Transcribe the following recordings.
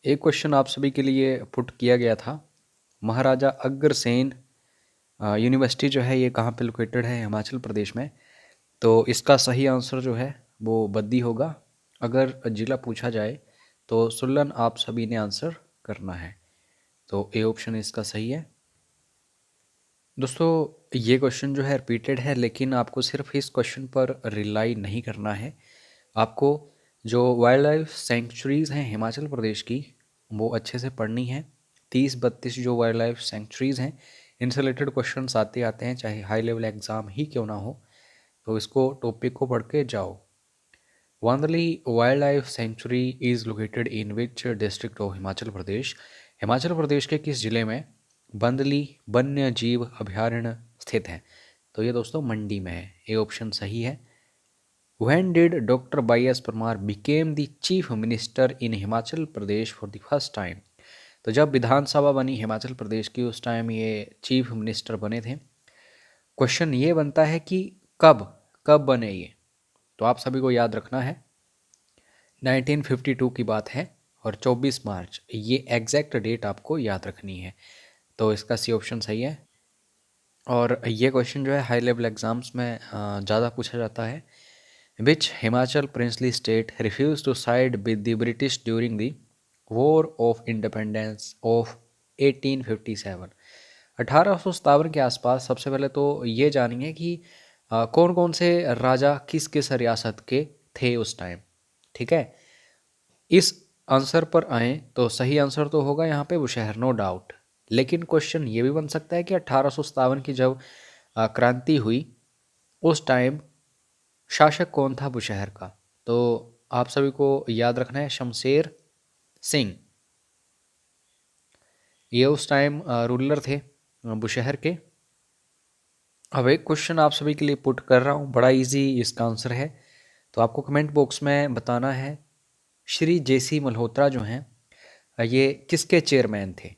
एक क्वेश्चन आप सभी के लिए पुट किया गया था। महाराजा अग्रसेन यूनिवर्सिटी जो है ये कहाँ पे लोकेटेड है? हिमाचल प्रदेश में। तो इसका सही आंसर जो है वो बद्दी होगा। अगर ज़िला पूछा जाए तो सोलन आप सभी ने आंसर करना है। तो ए ऑप्शन इसका सही है। दोस्तों ये क्वेश्चन जो है रिपीटेड है, लेकिन आपको सिर्फ इस क्वेश्चन पर रिलाई नहीं करना है। आपको जो वाइल्ड लाइफ सेंचुरीज़ हैं हिमाचल प्रदेश की वो अच्छे से पढ़नी है। 30-32 जो वाइल्ड लाइफ सेंचुरीज़ हैं इनसे रिलेटेड क्वेश्चन आते आते हैं, चाहे हाई लेवल एग्ज़ाम ही क्यों ना हो। तो इसको टॉपिक को पढ़ के जाओ। Bandli wildlife sanctuary is located in which district of Himachal Pradesh? Himachal Pradesh के किस जिले में बंदली वन्य जीव अभयारण्य स्थित है? तो ये दोस्तों मंडी में है। ये ऑप्शन सही है। When did Dr. Y.S. Parmar became the chief minister in Himachal Pradesh for the first time? तो जब विधानसभा बनी हिमाचल प्रदेश की उस टाइम ये चीफ मिनिस्टर बने थे। क्वेश्चन ये बनता है कि कब कब बने ये, तो आप सभी को याद रखना है 1952 की बात है और 24 मार्च, ये एग्जैक्ट डेट आपको याद रखनी है। तो इसका सी ऑप्शन सही है। और ये क्वेश्चन जो है हाई लेवल एग्जाम्स में ज़्यादा पूछा जाता है। Which Himachal princely state refused to side with the British during the War of Independence of 1857? 1857 के आसपास सबसे पहले तो ये जानिए कि कौन कौन से राजा किस किस रियासत के थे उस टाइम। ठीक है, इस आंसर पर आए तो सही आंसर तो होगा यहाँ पे बुशहर, नो डाउट। लेकिन क्वेश्चन ये भी बन सकता है कि 1857 की जब क्रांति हुई उस टाइम शासक कौन था बुशहर का? तो आप सभी को याद रखना है शमशेर सिंह। ये उस टाइम रूलर थे बुशहर के। अब एक क्वेश्चन आप सभी के लिए पुट कर रहा हूँ, बड़ा इजी इसका आंसर है। तो आपको कमेंट बॉक्स में बताना है श्री जेसी मल्होत्रा जो हैं ये किसके चेयरमैन थे?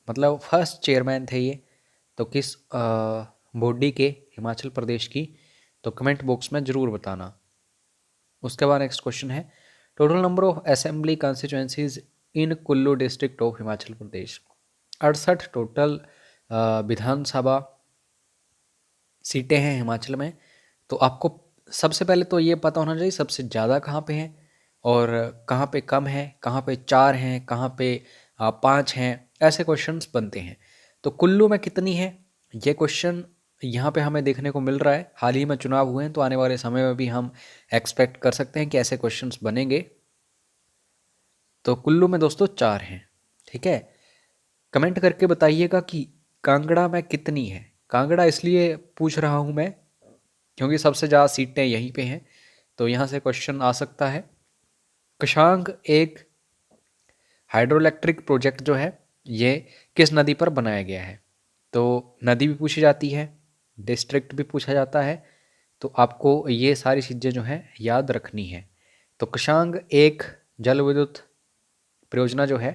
मतलब फर्स्ट चेयरमैन थे ये। तो किस बॉडी के हिमाचल प्रदेश की? तो कमेंट बॉक्स में ज़रूर बताना। उसके बाद नेक्स्ट क्वेश्चन है total number of assembly constituencies in Kullu district of Himachal Pradesh. 68 total विधानसभा सीटें हैं हिमाचल में। तो आपको सबसे पहले तो ये पता होना चाहिए सबसे ज़्यादा कहाँ पे हैं और कहाँ पे कम है, कहाँ पे 4 हैं, कहाँ पे 5 हैं। ऐसे क्वेश्चंस बनते हैं। तो कुल्लू में कितनी है ये क्वेश्चन यहाँ पे हमें देखने को मिल रहा है। हाल ही में चुनाव हुए हैं तो आने वाले समय में भी हम एक्सपेक्ट कर सकते हैं कि ऐसे क्वेश्चंस बनेंगे। तो कुल्लू में दोस्तों 4 हैं। ठीक है, कमेंट करके बताइएगा कि कांगड़ा में कितनी है। कांगड़ा इसलिए पूछ रहा हूँ मैं क्योंकि सबसे ज़्यादा सीटें यहीं पे हैं। तो यहाँ से क्वेश्चन आ सकता है। कशांग एक हाइड्रो इलेक्ट्रिक प्रोजेक्ट जो है ये किस नदी पर बनाया गया है? तो नदी भी पूछी जाती है, डिस्ट्रिक्ट भी पूछा जाता है। तो आपको ये सारी चीज़ें जो हैं याद रखनी है। तो कशांग एक जल विद्युत परियोजना जो है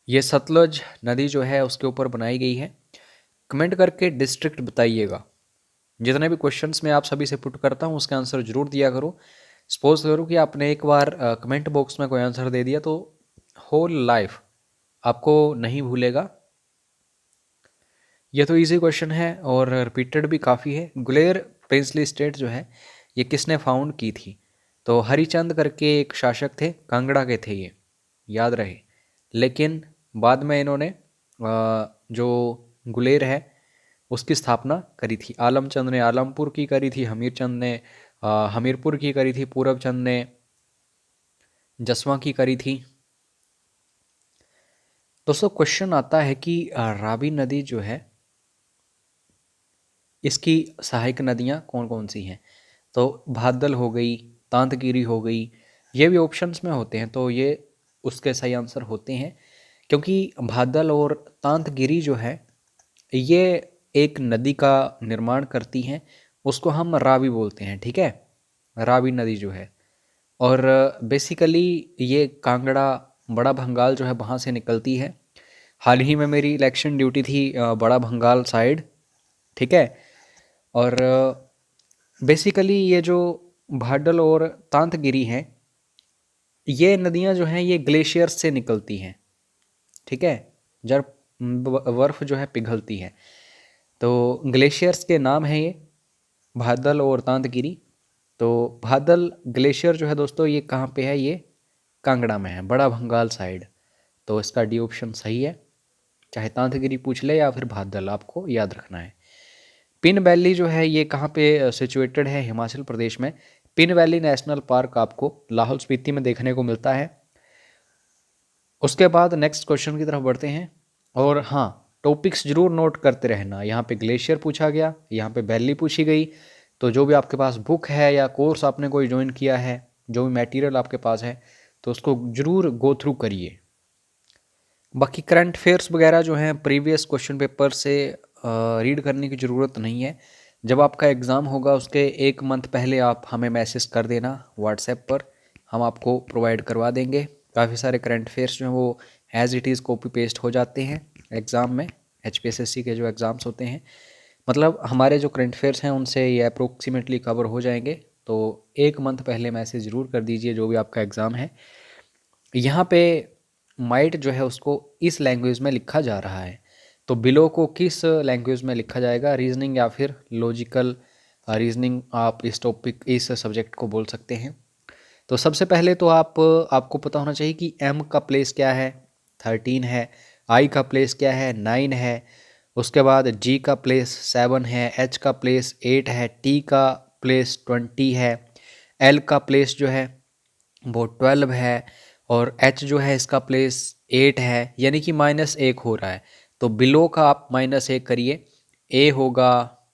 ये सतलुज नदी जो है उसके ऊपर बनाई गई है। कमेंट करके डिस्ट्रिक्ट बताइएगा। जितने भी क्वेश्चंस मैं आप सभी से पुट करता हूँ उसका आंसर जरूर दिया करो। सपोज करो कि आपने एक बार कमेंट बॉक्स में कोई आंसर दे दिया तो होल लाइफ आपको नहीं भूलेगा। यह तो इजी क्वेश्चन है और रिपीटेड भी काफ़ी है। गुलेर प्रिंसली स्टेट जो है ये किसने फाउंड की थी? तो हरिचंद करके एक शासक थे, कांगड़ा के थे ये, याद रहे। लेकिन बाद में इन्होंने जो गुलेर है उसकी स्थापना करी थी। आलमचंद ने आलमपुर की करी थी, हमीरचंद ने हमीरपुर की करी थी, पूरबचंद ने जसवा की करी थी। दोस्तों क्वेश्चन आता है कि रावी नदी जो है इसकी सहायक नदियाँ कौन कौन सी हैं? तो भादल हो गई, तांतगिरी हो गई, ये भी ऑप्शंस में होते हैं। तो ये उसके सही आंसर होते हैं क्योंकि भादल और तांतगिरी जो है ये एक नदी का निर्माण करती हैं, उसको हम रावी बोलते हैं। ठीक है, रावी नदी जो है। और बेसिकली ये कांगड़ा बड़ा भंगाल जो है वहाँ से निकलती है। हाल ही में मेरी इलेक्शन ड्यूटी थी बड़ा भंगाल साइड। ठीक है, और बेसिकली ये जो भाडल और तांतगिरी हैं ये नदियाँ जो हैं ये ग्लेशियर्स से निकलती हैं, ठीक है, जब बर्फ़ जो है पिघलती है। तो ग्लेशियर्स के नाम हैं ये भादल और तांतगिरी। तो भादल ग्लेशियर जो है दोस्तों ये कहाँ पे है, ये कांगड़ा में है, बड़ा भंगाल साइड। तो इसका डी ऑप्शन सही है, चाहे तांतगिरी पूछ ले या फिर भादल, आपको याद रखना है। पिन वैली जो है ये कहाँ पे सिचुएटेड है, हिमाचल प्रदेश में। पिन वैली नेशनल पार्क आपको लाहौल स्पीति में देखने को मिलता है। उसके बाद नेक्स्ट क्वेश्चन की तरफ बढ़ते हैं। और हाँ, टॉपिक्स जरूर नोट करते रहना। यहाँ पे ग्लेशियर पूछा गया, यहाँ पे वैली पूछी गई। तो जो भी आपके पास बुक है या कोर्स आपने कोई ज्वाइन किया है, जो भी मटेरियल आपके पास है, तो उसको जरूर गो थ्रू करिए। बाकी करंट अफेयर्स वगैरह जो हैं प्रीवियस क्वेश्चन पेपर से रीड करने की ज़रूरत नहीं है। जब आपका एग्ज़ाम होगा उसके 1 मंथ पहले आप हमें मैसेज कर देना व्हाट्सएप पर, हम आपको प्रोवाइड करवा देंगे। काफ़ी सारे करंट अफेयर्स जो हैं वो as it is copy paste हो जाते हैं एग्ज़ाम में। HPSSC के जो एग्ज़ाम्स होते हैं, मतलब हमारे जो करंट अफेयर्स हैं उनसे ये अप्रोक्सीमेटली कवर हो जाएंगे। तो 1 मंथ पहले मैसेज ज़रूर कर दीजिए जो भी आपका एग्ज़ाम है। यहाँ पे माइट जो है उसको इस लैंग्वेज में लिखा जा रहा है, तो बिलो को किस लैंग्वेज में लिखा जाएगा, रीजनिंग या फिर लॉजिकल रीजनिंग, आप इस टॉपिक इस सब्जेक्ट को बोल सकते हैं। तो सबसे पहले तो आपको पता होना चाहिए कि M का प्लेस क्या है, 13 है। I का प्लेस क्या है, 9 है। उसके बाद G का प्लेस 7 है। H का प्लेस 8 है। T का प्लेस 20 है। L का प्लेस जो है वो 12 है। और H जो है इसका प्लेस 8 है, यानी कि -1 हो रहा है। तो बिलो का आप -1 करिए। A होगा,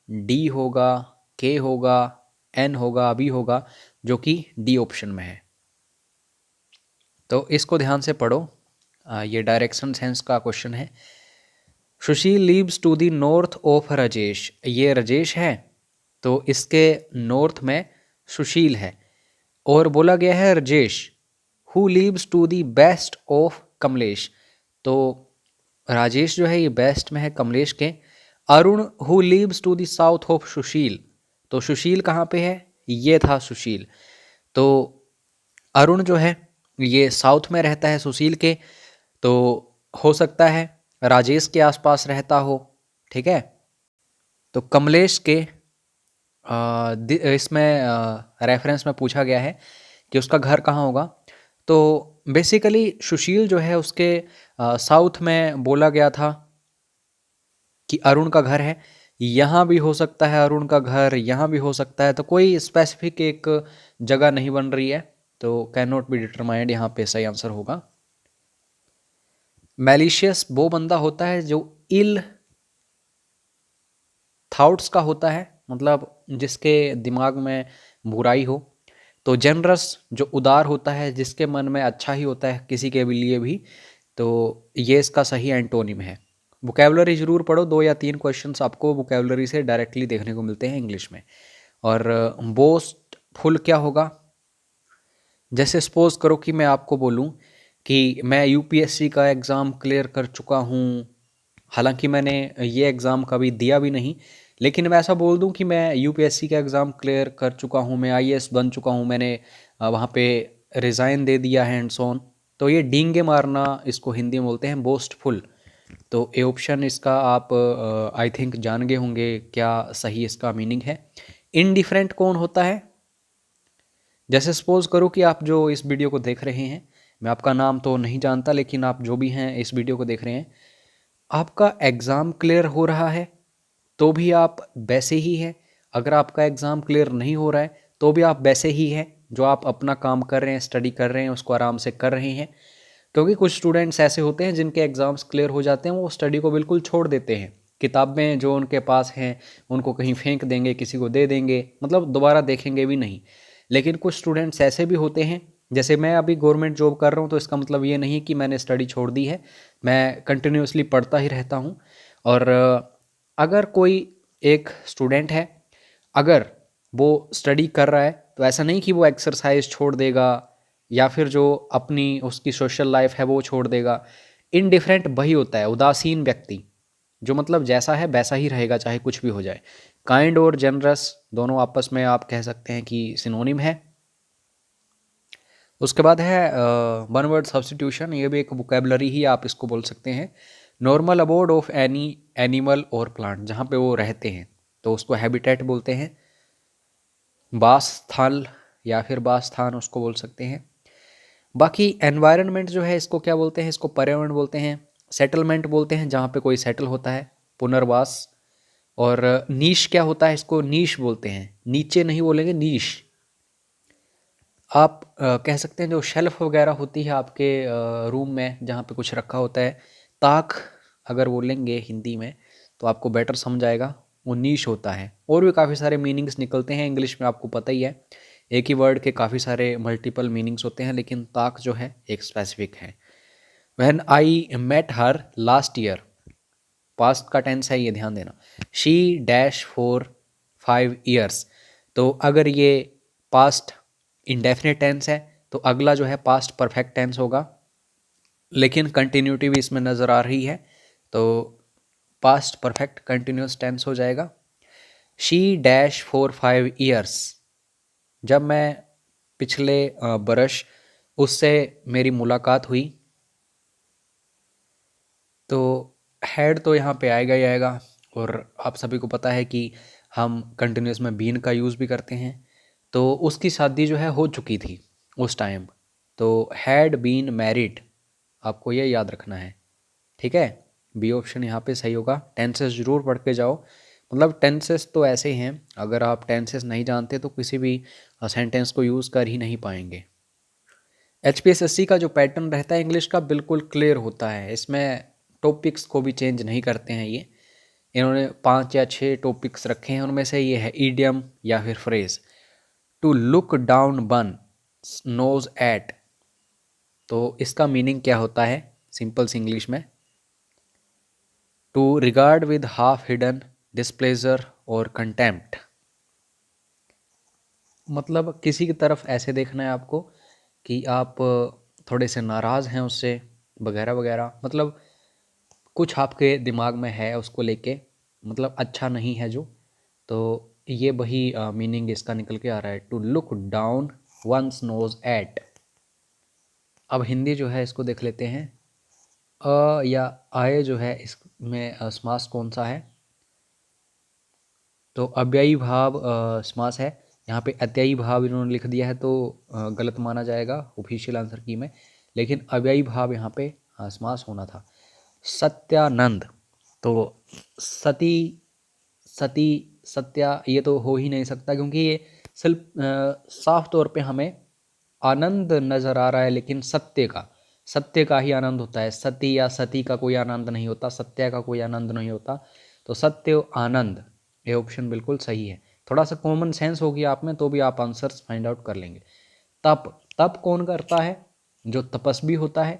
D होगा, K होगा, N होगा, B होगा, जो कि D ऑप्शन में है। तो इसको ध्यान से पढ़ो। ये डायरेक्शन सेंस का क्वेश्चन है। Sushil lives to the north of Rajesh, ये राजेश है तो इसके नॉर्थ में सुशील है। और बोला गया है Rajesh who lives to the best of Kamlesh, तो राजेश जो है ये बेस्ट में है कमलेश के। Arun who lives to the south of Sushil, तो सुशील कहाँ पे है, ये था सुशील। तो अरुण जो है ये साउथ में रहता है सुशील के, तो हो सकता है राजेश के आसपास रहता हो, ठीक है। तो कमलेश के इसमें रेफरेंस में पूछा गया है कि उसका घर कहाँ होगा। तो बेसिकली सुशील जो है उसके साउथ में बोला गया था कि अरुण का घर है। यहाँ भी हो सकता है अरुण का घर, यहाँ भी हो सकता है, तो कोई स्पेसिफिक एक जगह नहीं बन रही है। तो कैन नॉट बी डिटरमाइंड यहाँ पे सही आंसर होगा। मैलिशियस वो बंदा होता है जो इल थॉट्स का होता है, मतलब जिसके दिमाग में बुराई हो। तो जनरस जो उदार होता है, जिसके मन में अच्छा ही होता है किसी के भी लिए भी। तो ये इसका सही एंटोनिम है। वोकैबुलरी जरूर पढ़ो, 2 या 3 क्वेश्चंस आपको वोकैबुलरी से डायरेक्टली देखने को मिलते हैं इंग्लिश में। और बोस्टफुल क्या होगा, जैसे सपोज करो कि मैं आपको बोलूं कि मैं यूपीएससी का एग्ज़ाम क्लियर कर चुका हूं, हालांकि मैंने ये एग्ज़ाम कभी दिया भी नहीं, लेकिन मैं ऐसा बोल दूं कि मैं यूपीएससी का एग्ज़ाम क्लियर कर चुका हूं, मैं आईएएस बन चुका हूं, मैंने वहाँ पे रिज़ाइन दे दिया है एंड सो ऑन। तो ये डींगे मारना इसको हिंदी में बोलते हैं बोस्टफुल। तो ए ऑप्शन इसका आप आई थिंक जान गए होंगे क्या सही इसका मीनिंग है। इनडिफरेंट कौन होता है, जैसे सपोज करो कि आप जो इस वीडियो को देख रहे हैं, मैं आपका नाम तो नहीं जानता, लेकिन आप जो भी हैं इस वीडियो को देख रहे हैं, आपका एग्ज़ाम क्लियर हो रहा है तो भी आप वैसे ही हैं। अगर आपका एग्ज़ाम क्लियर नहीं हो रहा है तो भी आप वैसे ही हैं, जो आप अपना काम कर रहे हैं, स्टडी कर रहे हैं, उसको आराम से कर रहे हैं। क्योंकि कुछ स्टूडेंट्स ऐसे होते हैं जिनके एग्ज़ाम्स क्लियर हो जाते हैं, वो स्टडी को बिल्कुल छोड़ देते हैं, किताबें जो उनके पास हैं उनको कहीं फेंक देंगे, किसी को दे देंगे, मतलब दोबारा देखेंगे भी नहीं। लेकिन कुछ स्टूडेंट्स ऐसे भी होते हैं, जैसे मैं अभी गवर्नमेंट जॉब कर रहा हूँ, तो इसका मतलब ये नहीं कि मैंने स्टडी छोड़ दी है, मैं कंटिन्यूसली पढ़ता ही रहता हूँ। और अगर कोई एक स्टूडेंट है, अगर वो स्टडी कर रहा है, तो ऐसा नहीं कि वो एक्सरसाइज छोड़ देगा या फिर जो अपनी उसकी सोशल लाइफ है वो छोड़ देगा। इनडिफरेंट वही होता है, उदासीन व्यक्ति, जो मतलब जैसा है वैसा ही रहेगा चाहे कुछ भी हो जाए। काइंड और जनरस दोनों आपस में आप कह सकते हैं कि सिनोनिम है। उसके बाद है वन वर्ड सब्स्टिट्यूशन, ये भी एक वोकेबलरी ही आप इसको बोल सकते हैं। Normal abode of any animal और प्लांट, जहाँ पे वो रहते हैं तो उसको हैबिटेट बोलते हैं। बास स्थल या फिर बास स्थान उसको बोल सकते हैं। बाकी एनवायरनमेंट जो है इसको क्या बोलते हैं, इसको पर्यावरण बोलते हैं। सेटलमेंट बोलते हैं जहाँ पे कोई सेटल होता है, पुनर्वास। और नीश क्या होता है, इसको नीश बोलते हैं, नीचे नहीं बोलेंगे, नीश। आप कह सकते हैं जो शेल्फ वगैरह होती है आपके रूम में जहाँ पे कुछ रखा होता है, ताक अगर बोलेंगे हिंदी में तो आपको बेटर समझ आएगा, वो नीश होता है। और भी काफ़ी सारे मीनिंग्स निकलते हैं इंग्लिश में, आपको पता ही है, एक ही वर्ड के काफ़ी सारे मल्टीपल मीनिंग्स होते हैं, लेकिन ताक जो है एक स्पेसिफिक है। When I met her last year, past का टेंस है ये ध्यान देना। शी डैश फॉर 5 years, तो अगर ये पास्ट इंडेफिनिट टेंस है तो अगला जो है पास्ट परफेक्ट टेंस होगा, लेकिन कंटिन्यूटी भी इसमें नज़र आ रही है तो पास्ट परफेक्ट कंटिन्यूस टेंस हो जाएगा। शी डैश फॉर 5 years, जब मैं पिछले बरस उससे मेरी मुलाकात हुई, तो हैड तो यहाँ पे आएगा ही आएगा। और आप सभी को पता है कि हम कंटिन्यूस में बीन का यूज़ भी करते हैं, तो उसकी शादी जो है हो चुकी थी उस टाइम, तो हैड बीन मैरिड, आपको ये याद रखना है, ठीक है। बी ऑप्शन यहाँ पे सही होगा। टेंसेस ज़रूर पढ़ के जाओ, मतलब टेंसेस तो ऐसे हैं, अगर आप टेंसेस नहीं जानते तो किसी भी सेंटेंस को यूज़ कर ही नहीं पाएंगे। HPSSC का जो पैटर्न रहता है इंग्लिश का बिल्कुल क्लियर होता है, इसमें टॉपिक्स को भी चेंज नहीं करते हैं ये। इन्होंने 5 या 6 टॉपिक्स रखे हैं, उनमें से ये है ईडियम या फिर phrase. To look down one's nose at, तो इसका मीनिंग क्या होता है सिंपल सी इंग्लिश में? To regard with half hidden displeasure और कंटेम्प्ट, मतलब किसी की तरफ ऐसे देखना है आपको कि आप थोड़े से नाराज़ हैं उससे वगैरह वगैरह, मतलब कुछ आपके दिमाग में है उसको लेके, मतलब अच्छा नहीं है जो, तो ये वही मीनिंग इसका निकल के आ रहा है, to look down one's nose at. अब हिंदी जो है इसको देख लेते हैं। या आए जो है इसमें समास कौन सा है? तो अव्ययी भाव समास है। यहाँ पे अत्ययी भाव इन्होंने लिख दिया है तो गलत माना जाएगा ऑफिशियल आंसर की में, लेकिन अव्ययी भाव यहाँ पे समास होना था। सत्यानंद, तो सती सती सत्या ये तो हो ही नहीं सकता, क्योंकि ये सिर्फ साफ तौर पे हमें आनंद नज़र आ रहा है, लेकिन सत्य का ही आनंद होता है, सती या सती का कोई आनंद नहीं होता, सत्य का कोई आनंद नहीं होता। तो सत्य आनंद, ये ऑप्शन बिल्कुल सही है। थोड़ा सा कॉमन सेंस होगी आप में तो भी आप आंसर्स फाइंड आउट कर लेंगे। तप, तप कौन करता है? जो तपस्वी होता है,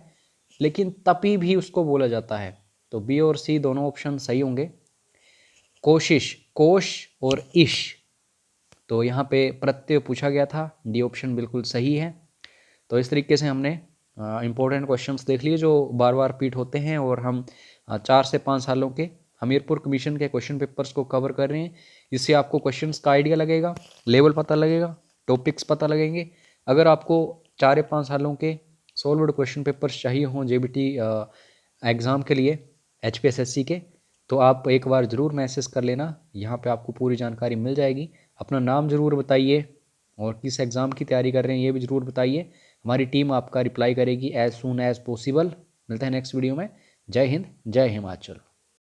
लेकिन तपी भी उसको बोला जाता है, तो बी और सी दोनों ऑप्शन सही होंगे। कोशिश, कोश और इश, तो यहाँ पे प्रत्यय पूछा गया था, डी ऑप्शन बिल्कुल सही है। तो इस तरीके से हमने इंपॉर्टेंट क्वेश्चंस देख लिए जो बार बार रिपीट होते हैं, और हम 4 से 5 सालों के हमीरपुर कमीशन के क्वेश्चन पेपर्स को कवर कर रहे हैं। इससे आपको क्वेश्चंस का आइडिया लगेगा, लेवल पता लगेगा, टॉपिक्स पता लगेंगे। अगर आपको 4 या 5 सालों के सॉल्व्ड क्वेश्चन पेपर्स चाहिए हों JBT एग्ज़ाम के लिए, HPSSC के, तो आप एक बार ज़रूर मैसेज कर लेना, यहाँ पे आपको पूरी जानकारी मिल जाएगी। अपना नाम ज़रूर बताइए और किस एग्ज़ाम की तैयारी कर रहे हैं ये भी ज़रूर बताइए, हमारी टीम आपका रिप्लाई करेगी एज़ सून एज़ पॉसिबल। मिलते हैं नेक्स्ट वीडियो में। जय हिंद, जय हिमाचल।